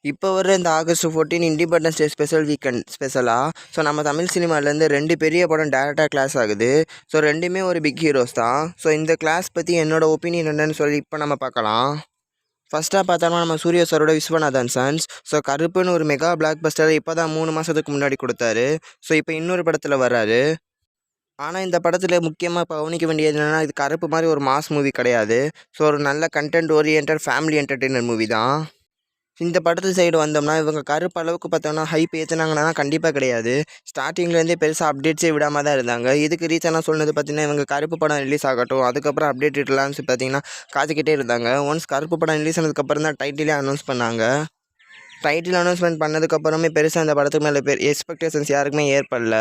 இப்போ வர இந்த August 14 independence day special weekend ஸ்பெஷலாக நம்ம தமிழ் சினிமாலேருந்து 2 பெரிய படம் டேரெக்டாக கிளாஸ் ஆகுது. ரெண்டுமே ஒரு பிக் ஹீரோஸ் தான். இந்த கிளாஸ் பற்றி என்னோட ஒப்பீனியன் என்னன்னு சொல்லி இப்போ நம்ம பார்க்கலாம். ஃபஸ்ட்டாக பார்த்தோம்னா நம்ம சூர்யா சாரோட விஸ்வநாதன் சன்ஸ். கருப்புன்னு ஒரு மெகா பிளாக் பஸ்டர் இப்போ தான் 3 மாதத்துக்கு முன்னாடி கொடுத்தாரு. இப்போ இன்னொரு படத்தில் வர்றாரு. ஆனால் இந்த படத்தில் முக்கியமாக கவனிக்க வேண்டியது என்னென்னா, இது கருப்பு மாதிரி ஒரு மாஸ் மூவி கிடையாது. ஒரு நல்ல content oriented family entertainer movie தான். இந்த படத்து சைடு வந்தோம்னா, இவங்க கருப்பு அளவுக்கு பார்த்தோம்னா ஹைப் ஏற்றுனாங்கன்னா கண்டிப்பாக கிடையாது. ஸ்டார்டிங்லேருந்தே பெருசாக அப்டேட்ஸே விடாமல் தான் இருந்தாங்க. இதுக்கு ரீசனாக சொன்னது பார்த்தீங்கன்னா, இவங்க கருப்பு படம் ரிலீஸ் ஆகட்டும், அதுக்கப்புறம் அப்டேட் விடலான்னு பார்த்தீங்கன்னா காத்துக்கிட்டே இருந்தாங்க. ஒன்ஸ் கருப்பு படம் ரிலீஸ் ஆனதுக்கப்புறம் தான் டைட்டிலே அனௌன்ஸ் பண்ணாங்க. டைட்டில் அனௌன்ஸ்மெண்ட் பண்ணதுக்கப்புறமே பெருசாக இந்த படத்துக்கு மேலே எக்ஸ்பெக்டேஷன்ஸ் யாருக்குமே ஏற்படல.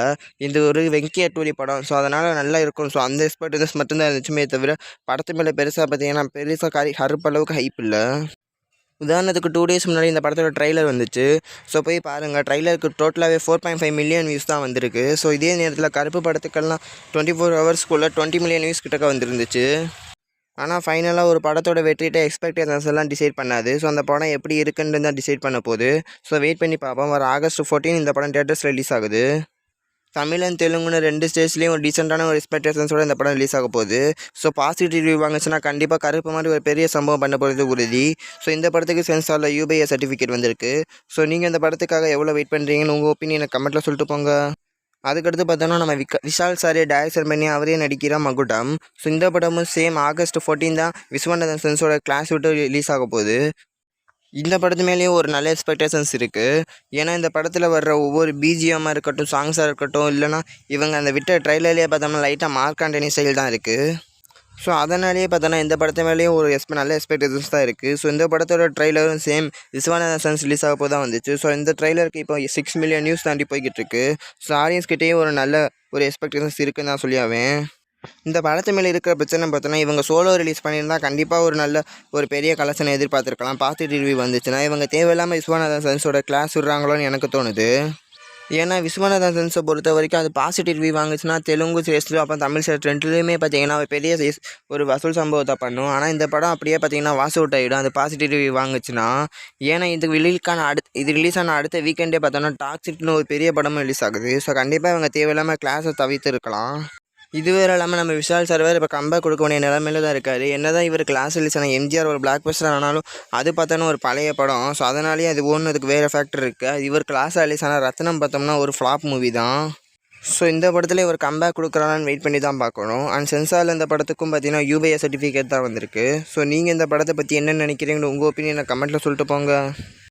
இது ஒரு வெங்கி அட்டூரி படம். அதனால் நல்லா இருக்கும். அந்த எக்ஸ்பெக்டேஷன்ஸ் மட்டும்தான் இருந்துச்சுமே தவிர, படத்து மேலே பெருசாக பார்த்தீங்கன்னா பெருசாக கருப்பு அளவுக்கு ஹைப் இல்லை. உதாரணத்துக்கு 2 டேஸ் முன்னாடி இந்த படத்தோட ட்ரைலர் வந்துச்சு. போய் பாருங்கள். ட்ரைலருக்கு டோட்டலாகவே 4.5 மில்லியன் வியூஸ் தான் வந்திருக்கு. இதே நேரத்தில் கருப்பு படத்துக்கெல்லாம் 24 ஹவர்ஸ்க்குள்ளே 20 மில்லியன் வியூஸ் கிட்டக்க வந்துருந்துச்சு. ஆனால் ஃபைனலாக ஒரு படத்தோட வெற்றிட்ட எக்ஸ்பெக்டேஷன்ஸ் எல்லாம் டிசைட் பண்ணாது. அந்த படம் எப்படி இருக்குன்னு தான் டிசைட் பண்ண போகுது. வெயிட் பண்ணி பார்ப்போம். வர ஆகஸ்ட் 14 இந்த படம் தியேட்டர்ஸ் ரிலீஸ் ஆகுது. தமிழ் அண்ட் தெலுங்குன்னு 2 ஸ்டேட்ஸ்லேயும் ஒரு டீசெண்டான ஒரு எக்ஸ்பெக்டேஷன்ஸோடு இந்த படம் ரிலீஸ் ஆக போகுது. பாசிட்டிவ் ரிவ்யூ வாங்குச்சுன்னா கண்டிப்பாக கருப்பு மாதிரி ஒரு பெரிய சம்பவம் பண்ண போகிறது உறுதி. இந்த படத்துக்கு சென்சாரில் UBA சர்டிஃபிகேட் வந்திருக்கு. நீங்கள் இந்த படத்துக்காக எவ்வளோ வெயிட் பண்ணுறீங்கன்னு உங்கள் ஒப்பீனியனை கமெண்ட்டில் சொல்லிட்டு போங்க. அதுக்கடுத்து பார்த்தோன்னா நம்ம விஷால் சாரே டைரக்ஷன் பண்ணி அவரே நடிக்கிற மகுடம். இந்த படமும் சேம் ஆகஸ்ட் 14 தான் விஸ்வநாதன் சன்ஸோட கிளாஸ் விட்டு ரிலீஸ் ஆக போகுது. இந்த படத்து மேலேயும் ஒரு நல்ல எக்ஸ்பெக்டேஷன்ஸ் இருக்குது. ஏன்னா இந்த படத்தில் வர்ற ஒவ்வொரு பிஜிஎம்மாக இருக்கட்டும், சாங்ஸாக இருக்கட்டும், இல்லைனா இவங்க அந்த விட்ட ட்ரைலர்லேயே பார்த்தோம்னா லைட்டாக மார்க் ஆண்டனி ஸ்டைல் தான் இருக்குது. அதனாலேயே பார்த்தோன்னா இந்த படத்து மேலேயும் ஒரு நல்ல எக்ஸ்பெக்டேஷன்ஸ் தான் இருக்குது. இந்த படத்தோட ட்ரைலரும் சேம் விஸ்வநாதன் சன்ஸ் ரிலீஸ் ஆக போது தான் வந்துச்சு. இந்த ட்ரைலருக்கு இப்போ 6 மில்லியன் நியூஸ் தாண்டி போய்கிட்டு இருக்கு. ஆடியன்ஸ் கிட்டேயும் ஒரு நல்ல ஒரு எக்ஸ்பெக்டேஷன்ஸ் இருக்குன்னு தான் சொல்லியாவேன். இந்த படத்து மேலே இருக்கிற பிரச்சனை பார்த்தோன்னா, இவங்க சோலோ ரிலீஸ் பண்ணியிருந்தா கண்டிப்பாக ஒரு பெரிய கலெக்ஷனை எதிர்பார்த்துருக்கலாம். பாசிட்டிவ் ரிவ்யூ வந்துச்சுன்னா இவங்க தேவையில்லாமல் விஸ்வநாதன் சன்ஸோட கிளாஸ் விடுறாங்களோன்னு எனக்கு தோணுது. ஏன்னா விஸ்வநாதன் சன்ஸை பொறுத்த வரைக்கும் அது பாசிட்டிவ் ரிவ்யூ வாங்குச்சுன்னா தெலுங்கு ஸ்டேட்ஸ்லையும் அப்புறம் தமிழ் ஸ்டேட் ரெண்டுலேயுமே பார்த்தீங்கன்னா பெரிய ஒரு வசூல் சம்பவத்தை பண்ணும். ஆனால் இந்த படம் அப்படியே பார்த்தீங்கன்னா வாஸ் அவுட் ஆகிடும் அது பாசிட்டிவ் ரிவ்யூ வாங்குச்சுன்னா. ஏன்னா இது ரிலீஸ் ஆன அடுத்த வீக்கெண்டே பார்த்தோன்னா டாக்ஸிக்னு ஒரு பெரிய படமும் ரிலீஸ் ஆகுது. கண்டிப்பாக இவங்க தேவையில்லாமல் கிளாஸை தவிர்த்து இருக்கலாம். இது வேறு இல்லாமல் நம்ம விஷால் சார் வேறு இப்போ கம்பேக் கொடுக்க வேண்டிய நிலமையில தான் இருக்கார். என்ன தான் இவர் கிளாஸ் ரிலீஸ் ஆன எம்ஜிஆர் ஒரு பிளாக் பஸ்டர் ஆனாலும் அது பார்த்தோன்னா ஒரு பழைய படம். அதனாலேயே அது ஒன்றுக்கு வேறு ஃபேக்டர் இருக்குது. இவர் கிளாஸ் ரிலீஸ் ஆனால் ரத்னம் பார்த்தோம்னா ஒரு ஃப்ளாப் மூவி தான். இந்த படத்தில் இவர் கம்பேக் கொடுக்குறான்னு வெயிட் பண்ணி தான் பார்க்கணும். அண்ட் சென்சாரில் இந்த படத்துக்கும் பார்த்தீங்கன்னா UBA சர்டிஃபிகேட் தான் வந்திருக்கு. நீங்கள் இந்த படத்தை பற்றி என்ன நினைக்கிறீங்கன்னு உங்கள் ஒப்பீனியனை கமெண்ட்டில் சொல்லிட்டு போங்க.